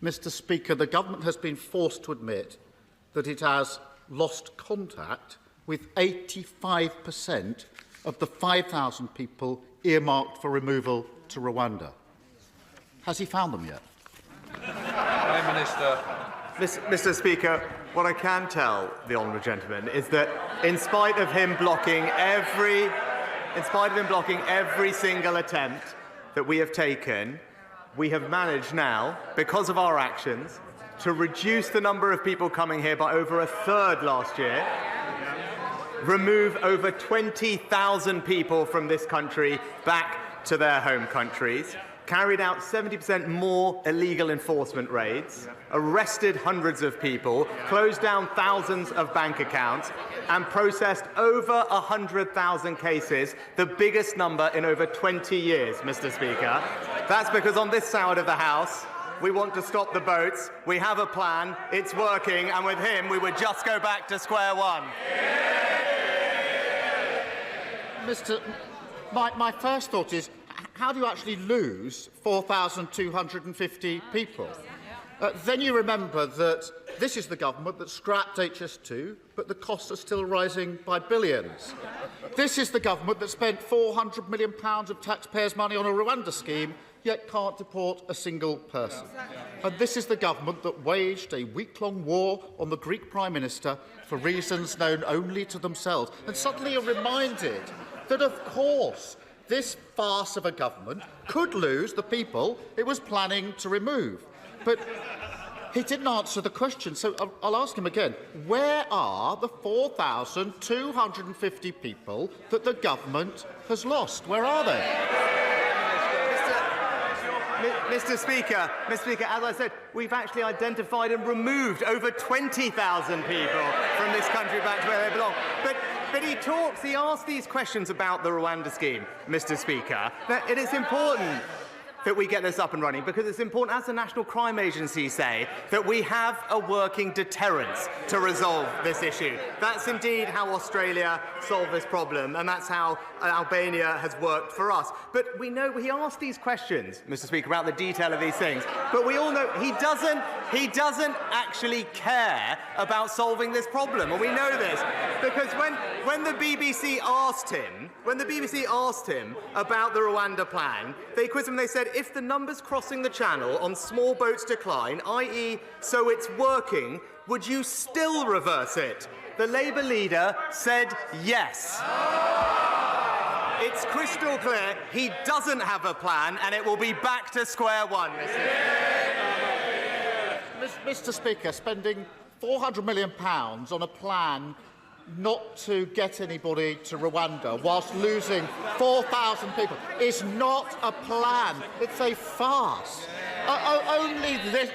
Mr. Speaker, the government has been forced to admit that it has lost contact with 85% of the 5,000 people earmarked for removal to Rwanda. Has he found them yet? Prime Minister. Mr. Speaker, what I can tell the honourable gentleman is that in spite of him blocking every single attempt that we have taken, we have managed now, because of our actions, to reduce the number of people coming here by over a third last year, remove over 20,000 people from this country back to their home countries, carried out 70% more illegal enforcement raids, arrested hundreds of people, closed down thousands of bank accounts, and processed over 100,000 cases, the biggest number in over 20 years, Mr. Speaker. That's because on this side of the House, we want to stop the boats, we have a plan, it's working, and with him we would just go back to square one. My first thought is, how do you actually lose 4,250 people? Then you remember that this is the government that scrapped HS2, but the costs are still rising by billions. This is the government that spent £400 million of taxpayers' money on a Rwanda scheme, yet can't deport a single person. And this is the government that waged a week-long war on the Greek Prime Minister for reasons known only to themselves. And suddenly you're reminded that, of course, this farce of a government could lose the people it was planning to remove. But he didn't answer the question, so I'll ask him again. Where are the 4,250 people that the government has lost? Where are they? Mr. Speaker, as I said, we've actually identified and removed over 20,000 people from this country back to where they belong. But he asks these questions about the Rwanda scheme, Mr. Speaker. Now, it is important that we get this up and running, because it's important, as the National Crime Agency say, that we have a working deterrence to resolve this issue. That's indeed how Australia solved this problem, and that's how Albania has worked for us. But we know he asked these questions, Mr. Speaker, about the detail of these things, but we all know he doesn't actually care about solving this problem, and we know this because when the BBC asked him about the Rwanda plan, they quizzed him and they said, if the numbers crossing the channel on small boats decline, i.e. so it's working, would you still reverse it? The Labour leader said yes. It's crystal clear he doesn't have a plan, and it will be back to square one, Mr. Speaker, spending £400 million on a plan not to get anybody to Rwanda whilst losing 4,000 people is not a plan. It's a farce.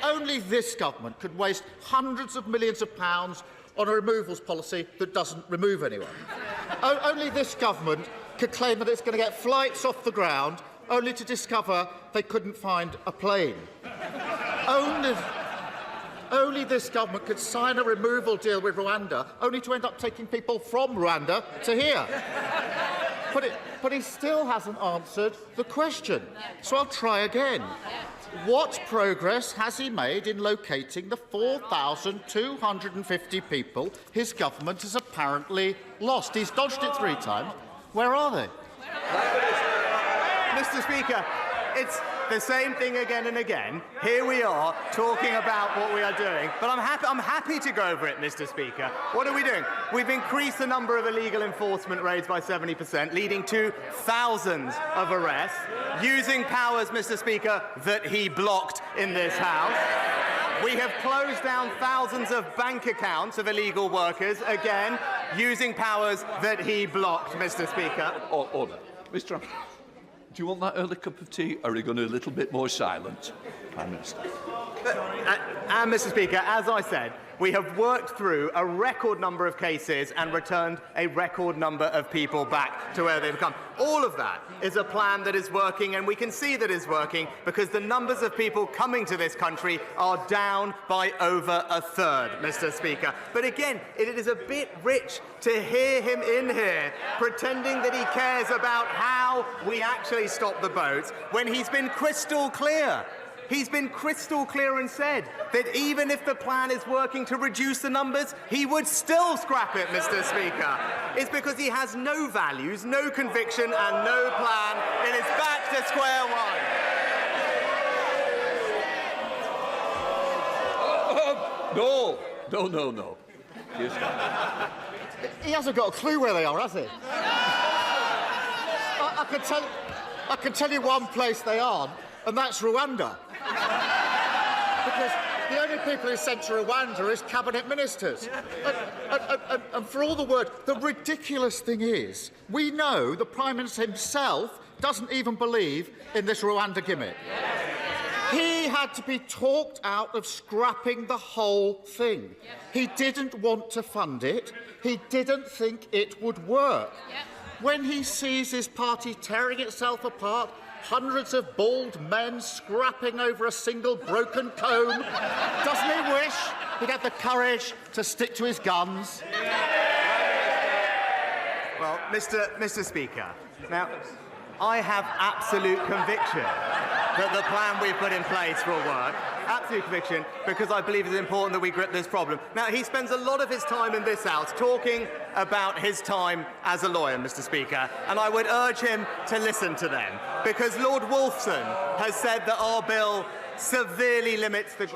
Only this government could waste hundreds of millions of pounds on a removals policy that doesn't remove anyone. Only this government could claim that it's going to get flights off the ground only to discover they couldn't find a plane. Only this government could sign a removal deal with Rwanda, only to end up taking people from Rwanda to here. But he still hasn't answered the question. So I'll try again. What progress has he made in locating the 4,250 people his government has apparently lost? He's dodged it 3 times. Where are they? Mr. Speaker, it's the same thing again and again. Here we are talking about what we are doing, but I'm happy to go over it, Mr. Speaker. What are we doing? We've increased the number of illegal enforcement raids by 70%, leading to thousands of arrests, using powers, Mr. Speaker, that he blocked in this House. We have closed down thousands of bank accounts of illegal workers, again, using powers that he blocked, Mr. Speaker. Order. Mr. Do you want that early cup of tea, or are you going to be a little bit more silent, Prime Minister? And, Mr. Speaker, as I said, we have worked through a record number of cases and returned a record number of people back to where they've come. All of that is a plan that is working, and we can see that it's working because the numbers of people coming to this country are down by over a third, Mr. Speaker. But again, it is a bit rich to hear him in here pretending that he cares about how we actually stop the boats when he's been crystal clear he's been crystal clear and said that even if the plan is working to reduce the numbers, he would still scrap it, Mr. Speaker. It's because he has no values, no conviction and no plan, and it's back to square one. No. Keir Starmer. He hasn't got a clue where they are, has he? I can tell you one place they aren't, and that's Rwanda. Because the only people who sent to Rwanda is cabinet ministers. And for all the word, the ridiculous thing is, we know the Prime Minister himself doesn't even believe in this Rwanda gimmick. He had to be talked out of scrapping the whole thing. He didn't want to fund it. He didn't think it would work. When he sees his party tearing itself apart, hundreds of bald men scrapping over a single broken comb, doesn't he wish he'd had the courage to stick to his guns? Well, Mr. Speaker, now, I have absolute conviction that the plan we've put in place will work. Absolute conviction, because I believe it's important that we grip this problem. Now, he spends a lot of his time in this House talking about his time as a lawyer, Mr. Speaker, and I would urge him to listen to them, because Lord Wolfson has said that our bill severely limits the...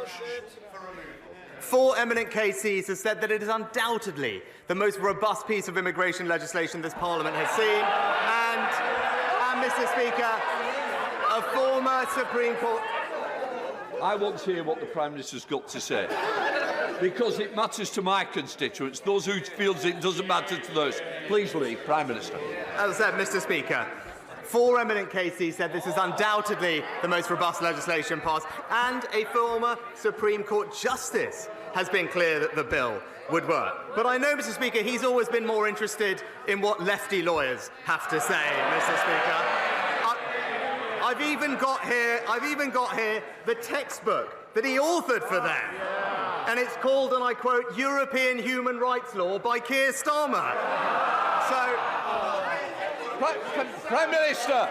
Four eminent KCs have said that it is undoubtedly the most robust piece of immigration legislation this Parliament has seen, and Mr. Speaker, a former Supreme Court... I want to hear what the Prime Minister's got to say, because it matters to my constituents, those who feel it doesn't matter to those. Please leave, Prime Minister. As I said, Mr. Speaker, four eminent KCs said this is undoubtedly the most robust legislation passed, and a former Supreme Court Justice has been clear that the bill would work. But I know, Mr. Speaker, he's always been more interested in what lefty lawyers have to say, Mr. Speaker. I've even got here the textbook that he authored for them. And it's called, and I quote, European Human Rights Law by Keir Starmer. So... Prime Minister!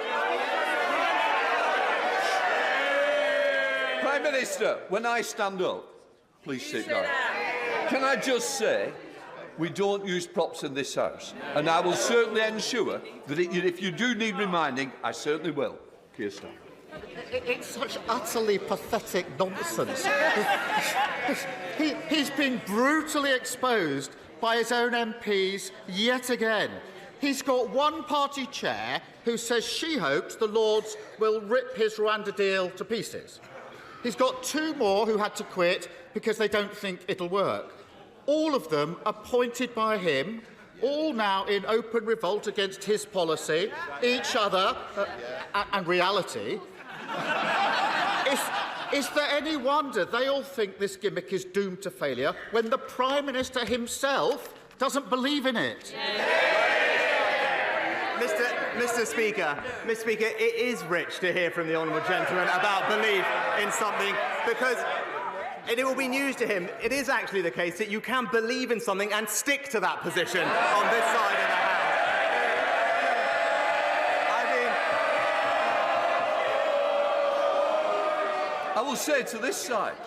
Prime Minister, when I stand up, please sit down. Can I just say, we don't use props in this House, and I will certainly ensure that if you do need reminding, I certainly will. Keir Starmer. It's such utterly pathetic nonsense. He's been brutally exposed by his own MPs yet again. He's got one party chair who says she hopes the Lords will rip his Rwanda deal to pieces. He's got two more who had to quit because they don't think it'll work. All of them appointed by him, all now in open revolt against his policy, each other, and reality. Is there any wonder they all think this gimmick is doomed to failure when the Prime Minister himself doesn't believe in it? Mr. Speaker, it is rich to hear from the honourable gentleman about belief in something, because it will be news to him. It is actually the case that you can believe in something and stick to that position on this side of the House. I will say to this side.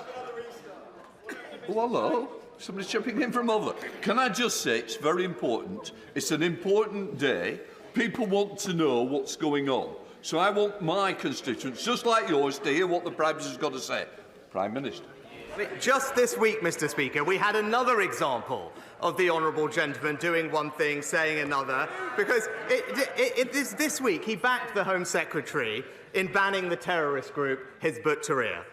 Oh, hello. Somebody's jumping in from over. Can I just say it's very important. It's an important day. People want to know what's going on. So I want my constituents, just like yours, to hear what the Prime Minister's got to say. Prime Minister. Just this week, Mr. Speaker, we had another example of the honourable gentleman doing one thing, saying another, because this week he backed the Home Secretary in banning the terrorist group Hizb ut-Tahrir,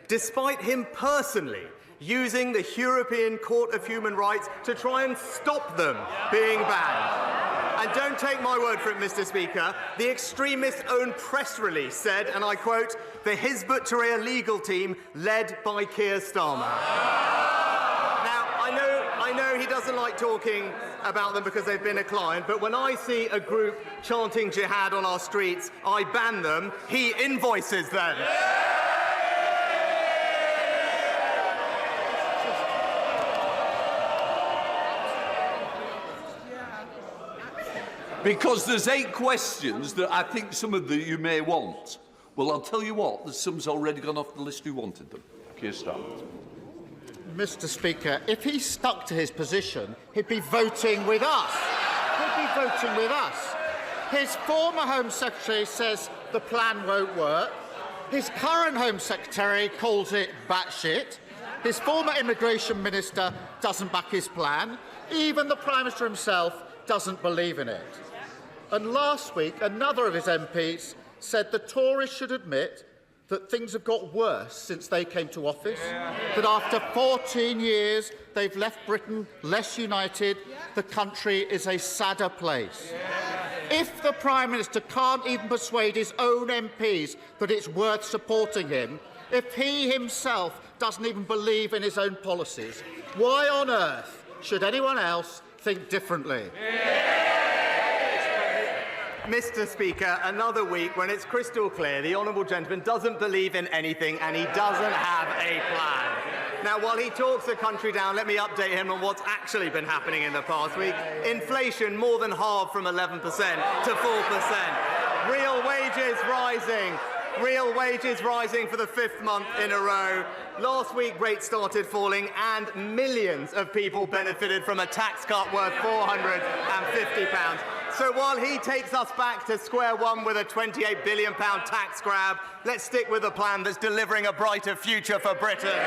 despite him personally using the European Court of Human Rights to try and stop them being banned. And don't take my word for it, Mr. Speaker, the extremist's own press release said, and I quote, the Hizb ut-Tahrir legal team led by Keir Starmer. Now, I know he doesn't like talking about them because they've been a client, but when I see a group chanting jihad on our streets, I ban them, he invoices them. Because there's 8 questions that I think some of you may want. Well, I'll tell you what, there's some's already gone off the list who wanted them. Keir Starmer. Mr. Speaker, if he stuck to his position, he'd be voting with us. He'd be voting with us. His former Home Secretary says the plan won't work. His current Home Secretary calls it batshit. His former Immigration Minister doesn't back his plan. Even the Prime Minister himself doesn't believe in it. And last week, another of his MPs said the Tories should admit that things have got worse since they came to office, that after 14 years they've left Britain less united, the country is a sadder place. If the Prime Minister can't even persuade his own MPs that it's worth supporting him, if he himself doesn't even believe in his own policies, why on earth should anyone else think differently? Mr. Speaker, another week when it's crystal clear the honourable gentleman doesn't believe in anything and he doesn't have a plan. Now, while he talks the country down, let me update him on what's actually been happening in the past week. Inflation more than halved from 11% to 4%. Real wages rising. Real wages rising for the 5th month in a row. Last week, rates started falling and millions of people benefited from a tax cut worth £450. So while he takes us back to square one with a £28 billion tax grab, let's stick with a plan that's delivering a brighter future for Britain.